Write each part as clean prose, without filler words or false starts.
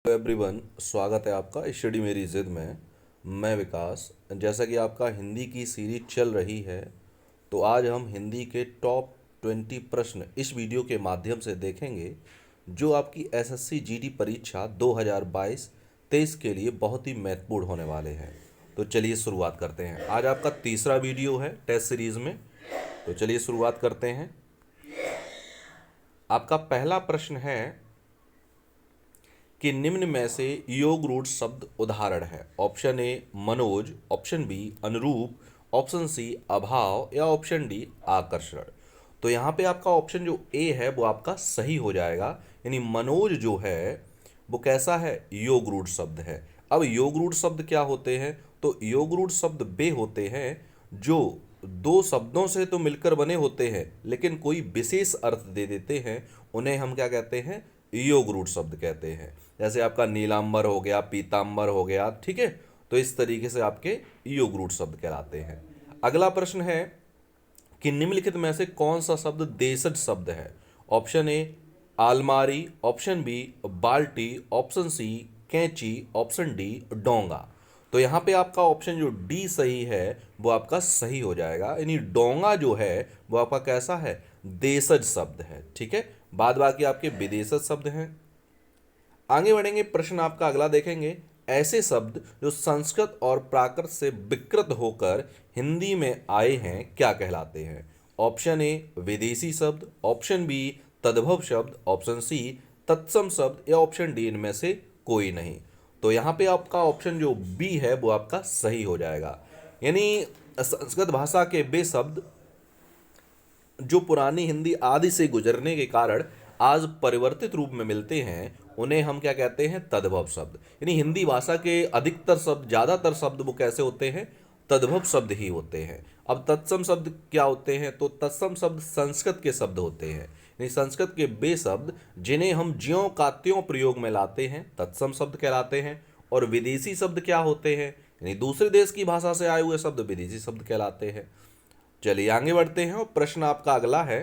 Everyone, स्वागत है आपका स्टडी मेरी ज़िद में। मैं विकास। जैसा कि आपका हिंदी की सीरीज चल रही है, तो आज हम हिंदी के टॉप 20 प्रश्न इस वीडियो के माध्यम से देखेंगे, जो आपकी एसएससी जीडी परीक्षा 2022-23 के लिए बहुत ही महत्वपूर्ण होने वाले हैं। तो चलिए शुरुआत करते हैं। आज आपका तीसरा वीडियो है टेस्ट सीरीज में, तो चलिए शुरुआत करते हैं। आपका पहला प्रश्न है कि निम्न में से योग रूढ़ शब्द उदाहरण है। Option A Manoj, option B अनुरूप, ऑप्शन सी अभाव या ऑप्शन डी आकर्षण। तो यहाँ पे आपका ऑप्शन जो ए है वो आपका सही हो जाएगा। यानी मनोज जो है वो कैसा है, योग रूढ़ शब्द है। अब योग रूढ़ शब्द क्या होते हैं, तो योग रूढ़ शब्द वे होते हैं जो दो शब्दों से तो मिलकर बने होते हैं लेकिन कोई विशेष अर्थ दे देते हैं, उन्हें हम क्या कहते हैं, योग रूढ़ शब्द कहते हैं। जैसे आपका नीलांबर हो गया, पीतांबर हो गया, ठीक है। तो इस तरीके से आपके योग रूढ़ शब्द कहलाते हैं। अगला प्रश्न है कि निम्नलिखित में से कौन सा शब्द देशज शब्द है। ऑप्शन ए आलमारी, ऑप्शन बी बाल्टी, ऑप्शन सी कैंची, ऑप्शन डी डोंगा। तो यहाँ पे आपका ऑप्शन जो डी सही है वो आपका सही हो जाएगा। यानी डोंगा जो है वो आपका कैसा है, देशज शब्द है, ठीक है। बाद बाकी आपके विदेशज शब्द हैं। आगे बढ़ेंगे, प्रश्न आपका अगला देखेंगे। ऐसे शब्द जो संस्कृत और प्राकृत से विकृत होकर हिंदी में आए हैं क्या कहलाते हैं। ऑप्शन ए विदेशी शब्द, ऑप्शन बी तद्भव शब्द, ऑप्शन सी तत्सम शब्द या ऑप्शन डी इनमें से कोई नहीं। तो यहाँ पे आपका ऑप्शन जो बी है वो आपका सही हो जाएगा। यानी संस्कृत भाषा के वे शब्द जो पुरानी हिंदी आदि से गुजरने के कारण आज परिवर्तित रूप में मिलते हैं, उन्हें हम क्या कहते हैं, तद्भव शब्द। यानी हिंदी भाषा के अधिकतर शब्द, ज़्यादातर शब्द वो कैसे होते हैं, तद्भव शब्द ही होते हैं। अब तत्सम शब्द क्या होते हैं, तो तत्सम शब्द संस्कृत के शब्द होते हैं। यानी संस्कृत के वे शब्द जिन्हें हम ज्यों का त्यों प्रयोग में लाते हैं तत्सम शब्द कहलाते हैं। और विदेशी शब्द क्या होते हैं, यानी दूसरे देश की भाषा से आए हुए शब्द विदेशी शब्द कहलाते हैं। चलिए आगे बढ़ते हैं और प्रश्न आपका अगला है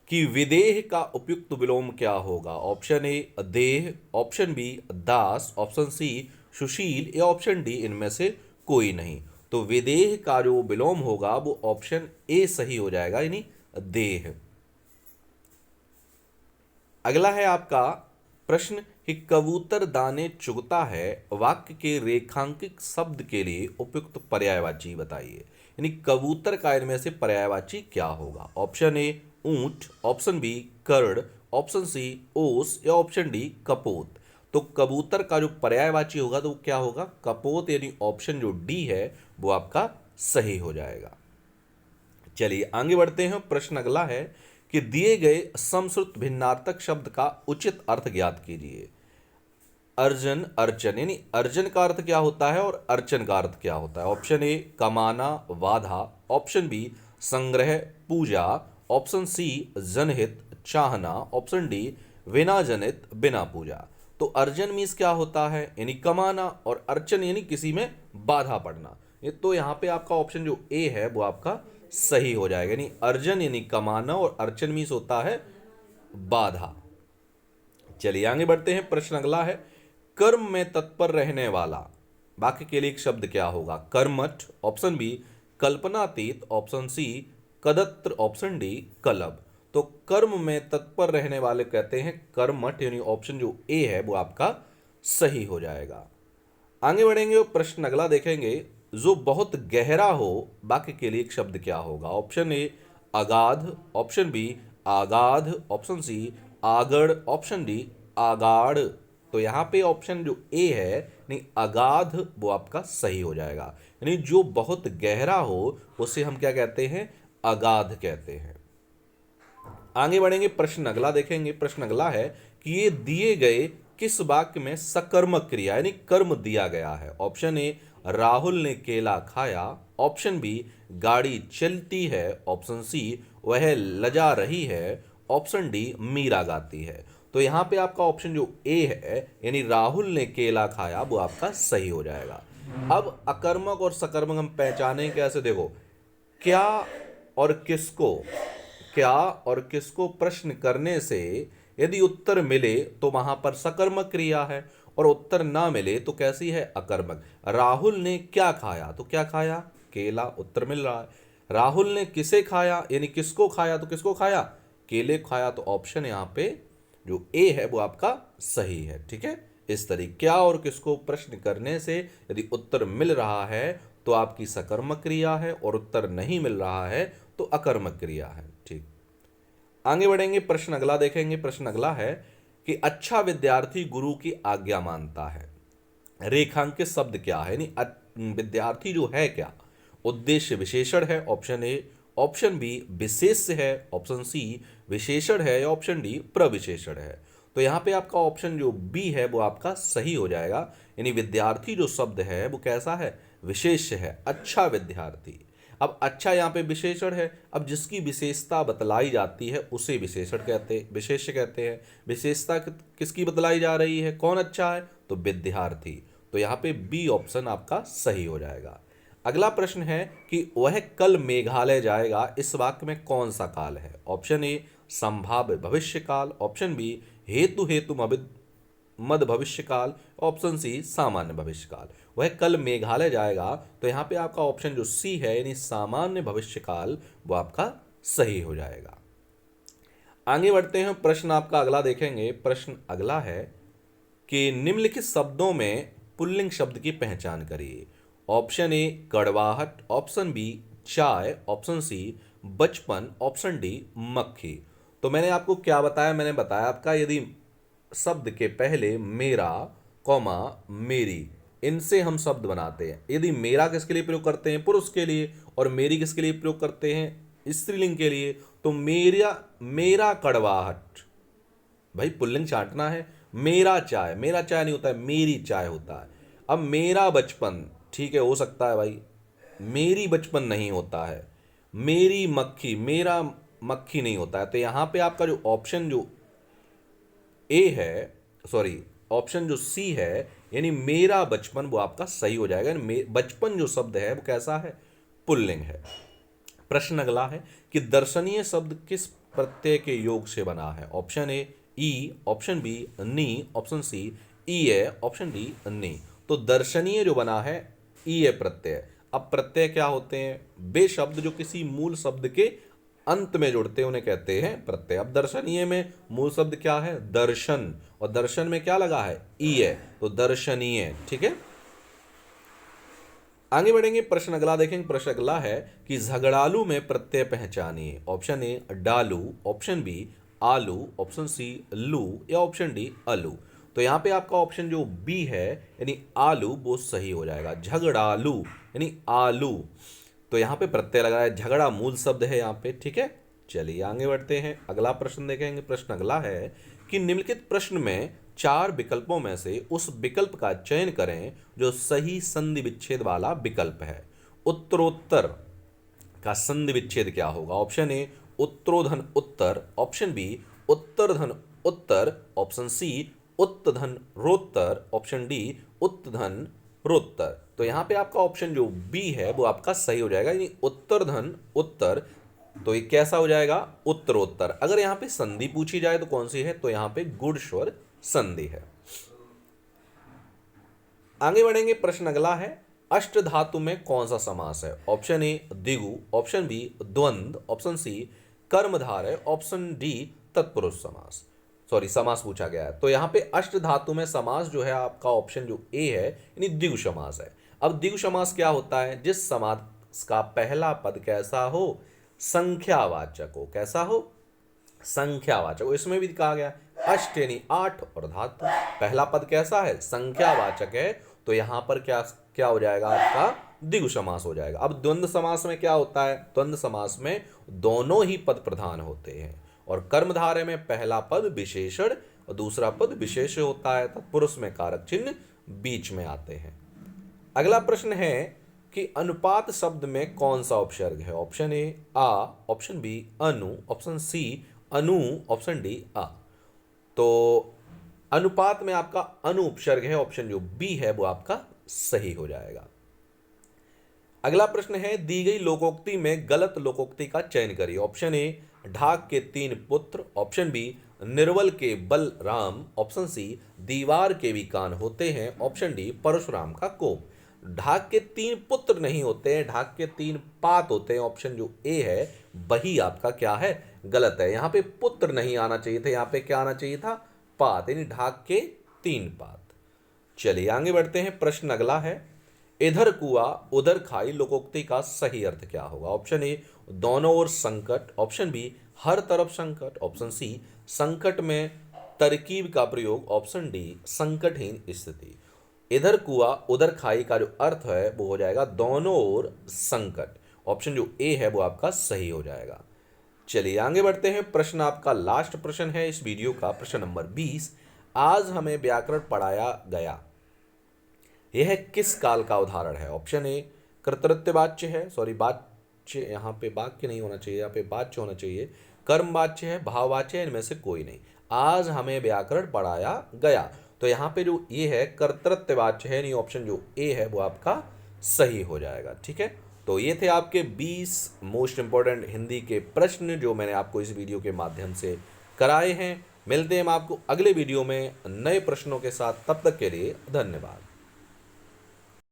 कि विदेह का उपयुक्त विलोम क्या होगा। ऑप्शन ए देह, ऑप्शन बी दास, ऑप्शन सी सुशील या ऑप्शन डी इनमें से कोई नहीं। तो विदेह का जो विलोम होगा वो ऑप्शन ए सही हो जाएगा, यानी देह। अगला है आपका प्रश्न कि कबूतर दाने चुगता है वाक्य के रेखांकित शब्द के लिए उपयुक्त पर्यायवाची बताइए। यानी कबूतर का इनमें से पर्यायवाची क्या होगा। ऑप्शन ए ऊंट, ऑप्शन बी कर्ण, ऑप्शन सी ओस या ऑप्शन डी कपोत। तो कबूतर का जो पर्यायवाची होगा तो क्या होगा, कपोत। यानी ऑप्शन जो डी है वो आपका सही हो जाएगा। चलिए आगे बढ़ते हैं। प्रश्न अगला है कि दिए गए समश्रुत भिन्नार्थक शब्द का उचित अर्थ ज्ञात कीजिए। अर्जन, अर्चन। यानी अर्जन का अर्थ क्या होता है और अर्चन का अर्थ क्या होता है। ऑप्शन ए कमाना, बाधा, ऑप्शन बी संग्रह, पूजा, ऑप्शन सी जनहित, चाहना, ऑप्शन डी विना जनित, बिना पूजा। तो अर्जन मीन्स क्या होता है, यानी कमाना, और अर्चन यानी किसी में बाधा पड़ना। तो यहाँ पे आपका ऑप्शन जो ए है वो आपका सही हो जाएगा। यानी अर्जन यानी कमाना और अर्चन मीन्स होता है बाधा। चलिए आगे बढ़ते हैं। प्रश्न अगला है कर्म में तत्पर रहने वाला वाक्य के लिए एक शब्द क्या होगा। कर्मठ, ऑप्शन बी कल्पनातीत, ऑप्शन सी कदत्र, ऑप्शन डी कलब। तो कर्म में तत्पर रहने वाले कहते हैं कर्मठ, यानी ऑप्शन जो ए है वो आपका सही हो जाएगा। आगे बढ़ेंगे और प्रश्न अगला देखेंगे। जो बहुत गहरा हो वाक्य के लिए एक शब्द क्या होगा। ऑप्शन ए अगाध, ऑप्शन बी आगाध, ऑप्शन सी आगड़, ऑप्शन डी आगाड़। तो यहाँ पे ऑप्शन जो ए है नहीं अगाध वो आपका सही हो जाएगा। यानी जो बहुत गहरा हो उसे हम क्या कहते हैं, अगाध कहते हैं। आगे बढ़ेंगे, प्रश्न अगला देखेंगे। प्रश्न अगला है कि ये दिए गए किस वाक्य में सकर्मक क्रिया यानी कर्म दिया गया है। ऑप्शन ए राहुल ने केला खाया, ऑप्शन बी गाड़ी चलती है, ऑप्शन सी वह लजा रही है, ऑप्शन डी मीरा गाती है। तो यहाँ पे आपका ऑप्शन जो ए है यानी राहुल ने केला खाया वो आपका सही हो जाएगा। अब अकर्मक और सकर्मक हम पहचाने कैसे, देखो क्या और किसको, क्या और किसको प्रश्न करने से यदि उत्तर मिले तो वहां पर सकर्मक क्रिया है, और उत्तर ना मिले तो कैसी है, अकर्मक। राहुल ने क्या खाया, तो क्या खाया, केला, उत्तर मिल रहा है। राहुल ने किसे खाया, यानी किसको खाया, तो किसको खाया, केले खाया। तो ऑप्शन यहाँ पे जो ए है वो आपका सही है। ठीक है, इस तरीके क्या और किसको प्रश्न करने से यदि उत्तर मिल रहा है तो आपकी सकर्मक क्रिया है, और उत्तर नहीं मिल रहा है तो अकर्मक क्रिया है। ठीक, आगे बढ़ेंगे, प्रश्न अगला देखेंगे। प्रश्न अगला है कि अच्छा विद्यार्थी गुरु की आज्ञा मानता है। रेखांकित शब्द क्या है, यानी विद्यार्थी जो है क्या, उद्देश्य विशेषण है, ऑप्शन ए। ऑप्शन बी विशेष्य है, ऑप्शन सी विशेषण है, या ऑप्शन डी प्रविशेषण है। तो यहाँ पे आपका ऑप्शन जो बी है वो आपका सही हो जाएगा, यानी विद्यार्थी जो शब्द है वो कैसा है, विशेष्य है, अच्छा विद्यार्थी। अब अच्छा यहाँ पे विशेषण है, अब जिसकी विशेषता बतलाई जाती है उसे विशेषण कहते हैं, विशेष्य कहते हैं। विशेषता किसकी बतलाई जा रही है, कौन अच्छा है, तो विद्यार्थी। तो यहाँ पे बी ऑप्शन आपका सही हो जाएगा। अगला प्रश्न है कि वह कल मेघालय जाएगा, इस वाक्य में कौन सा काल है। ऑप्शन ए संभाव्य भविष्य काल, ऑप्शन बी हेतु हेतु मद भविष्य काल, ऑप्शन सी सामान्य भविष्य काल। वह कल मेघालय जाएगा, तो यहाँ पे आपका ऑप्शन जो सी है यानी सामान्य भविष्य काल वो आपका सही हो जाएगा। आगे बढ़ते हैं, प्रश्न आपका अगला देखेंगे। प्रश्न अगला है कि निम्नलिखित शब्दों में पुल्लिंग शब्द की पहचान करिए। ऑप्शन ए कड़वाहट, ऑप्शन बी चाय, ऑप्शन सी बचपन, ऑप्शन डी मक्खी। तो मैंने आपको क्या बताया, मैंने बताया आपका यदि शब्द के पहले मेरा कॉमा मेरी, इनसे हम शब्द बनाते हैं। यदि मेरा किसके लिए प्रयोग करते हैं, पुरुष के लिए, और मेरी किसके लिए प्रयोग करते हैं, स्त्रीलिंग के लिए। तो मेरा कड़वाहट, भाई पुल्लिंग चाटना है। मेरा चाय, मेरा चाय नहीं होता है, मेरी चाय होता है। अब मेरा बचपन, ठीक है, हो सकता है भाई, मेरी बचपन नहीं होता है। मेरी मक्खी, मेरा मक्खी नहीं होता है। तो यहाँ पे आपका जो ऑप्शन जो ए है, सॉरी ऑप्शन जो सी है यानी मेरा बचपन, वो आपका सही हो जाएगा। बचपन जो शब्द है वो कैसा है, पुल्लिंग है। प्रश्न अगला है कि दर्शनीय शब्द किस प्रत्यय के योग से बना है। ऑप्शन ए ई, ऑप्शन बी नी, ऑप्शन सी ई है, ऑप्शन डी नी। तो दर्शनीय जो बना है ई है प्रत्यय। अब प्रत्यय क्या होते हैं, वे शब्द जो किसी मूल शब्द के अंत में जुड़ते हैं उन्हें कहते हैं प्रत्यय। अब दर्शनीय में मूल शब्द क्या है, दर्शन, और दर्शन में क्या लगा है, ई है, तो दर्शनीय। ठीक है, आगे बढ़ेंगे, प्रश्न अगला देखेंगे। प्रश्न अगला है कि झगड़ालू में प्रत्यय पहचानिए। ऑप्शन ए डालू, ऑप्शन बी आलू, ऑप्शन सी लू, या ऑप्शन डी अलू। तो यहाँ पे आपका ऑप्शन जो बी है यानी आलू वो सही हो जाएगा। झगड़ालू यानी आलू, तो यहाँ पे प्रत्यय लगा है, झगड़ा मूल शब्द है यहाँ पे। ठीक है, चलिए आगे बढ़ते हैं, अगला प्रश्न देखेंगे। प्रश्न अगला है कि निम्नलिखित प्रश्न में 4 विकल्पों में से उस विकल्प का चयन करें जो सही संधि विच्छेद वाला विकल्प है। उत्तरोत्तर का संधि विच्छेद क्या होगा। ऑप्शन ए उत्तरोधन उत्तर, ऑप्शन बी उत्तरधन उत्तर, ऑप्शन सी उत्तधन रोत्तर, ऑप्शन डी उत्तधन रोत्तर। तो यहाँ पे आपका ऑप्शन जो बी है वो आपका सही हो जाएगा, यानी उत्तरधन उत्तर। तो ये कैसा हो जाएगा, उत्तरोत्तर। अगर यहाँ पे संधि पूछी जाए तो कौन सी है, तो यहाँ पे गुण स्वर संधि है। आगे बढ़ेंगे, प्रश्न अगला है अष्ट धातु में कौन सा समास है। ऑप्शन ए द्विगु, ऑप्शन बी द्वंद्व, ऑप्शन सी कर्मधारय, ऑप्शन डी तत्पुरुष समास, सॉरी समास पूछा गया है। तो यहाँ पे अष्ट धातु में समास जो है आपका ऑप्शन जो ए है यानी द्विगु समास है। अब द्विगु समास क्या होता है, जिस समास का पहला पद कैसा हो, संख्यावाचक हो। कैसा हो, संख्यावाचक। इसमें भी कहा गया अष्ट यानी 8 और धातु, पहला पद कैसा है, संख्यावाचक है। तो यहां पर क्या क्या हो जाएगा आपका, द्विगु समास हो जाएगा। अब द्वंद्व समास में क्या होता है, द्वंद्व समास में दोनों ही पद प्रधान होते हैं, और कर्मधारय में पहला पद विशेषण और दूसरा पद विशेष होता है, तत्पुरुष में कारक चिन्ह बीच में आते हैं। अगला प्रश्न है कि अनुपात शब्द में कौन सा उपसर्ग है। ऑप्शन ए आ, ऑप्शन बी अनु, ऑप्शन सी अनु, ऑप्शन डी आ। तो अनुपात में आपका अनु उपसर्ग है, ऑप्शन जो बी है वो आपका सही हो जाएगा। अगला प्रश्न है दी गई लोकोक्ति में गलत लोकोक्ति का चयन करिए। ऑप्शन ए ढाक के 3 पुत्र, ऑप्शन बी निर्बल के बल राम, ऑप्शन सी दीवार के भी कान होते हैं, ऑप्शन डी परशुराम का कोप। ढाक के 3 पुत्र नहीं होते हैं, ढाक के 3 पात होते हैं, ऑप्शन जो ए है वही आपका क्या है, गलत है। यहाँ पे पुत्र नहीं आना चाहिए था, यहाँ पे क्या आना चाहिए था, पात, यानी ढाक के 3 पात। चलिए आगे बढ़ते हैं, प्रश्न अगला है, इधर कुआ उधर खाई लोकोक्ति का सही अर्थ क्या होगा। ऑप्शन ए दोनों ओर संकट, ऑप्शन बी हर तरफ संकट, ऑप्शन सी संकट में तरकीब का प्रयोग, ऑप्शन डी संकटहीन स्थिति। इधर कुआ उधर खाई का जो अर्थ है वो हो जाएगा दोनों ओर संकट, ऑप्शन जो ए है वो आपका सही हो जाएगा। चलिए आगे बढ़ते हैं, प्रश्न आपका लास्ट प्रश्न है इस वीडियो का, प्रश्न नंबर 20। आज हमें व्याकरण पढ़ाया गया, यह किस काल का उदाहरण है। ऑप्शन ए कर्तृत्ववाच्य है, सॉरी वाच्य, यहाँ पे वाक्य नहीं होना चाहिए, यहाँ पे वाच्य होना चाहिए, कर्मवाच्य है, भाववाच्य है, इनमें से कोई नहीं। आज हमें व्याकरण पढ़ाया गया, तो यहाँ पे जो ये है कर्तृत्ववाच्य है, नहीं, ऑप्शन जो ए है वो आपका सही हो जाएगा। ठीक है, तो ये थे आपके 20 मोस्ट इंपॉर्टेंट हिंदी के प्रश्न जो मैंने आपको इस वीडियो के माध्यम से कराए हैं। मिलते हैं हम आपको अगले वीडियो में नए प्रश्नों के साथ, तब तक के लिए धन्यवाद।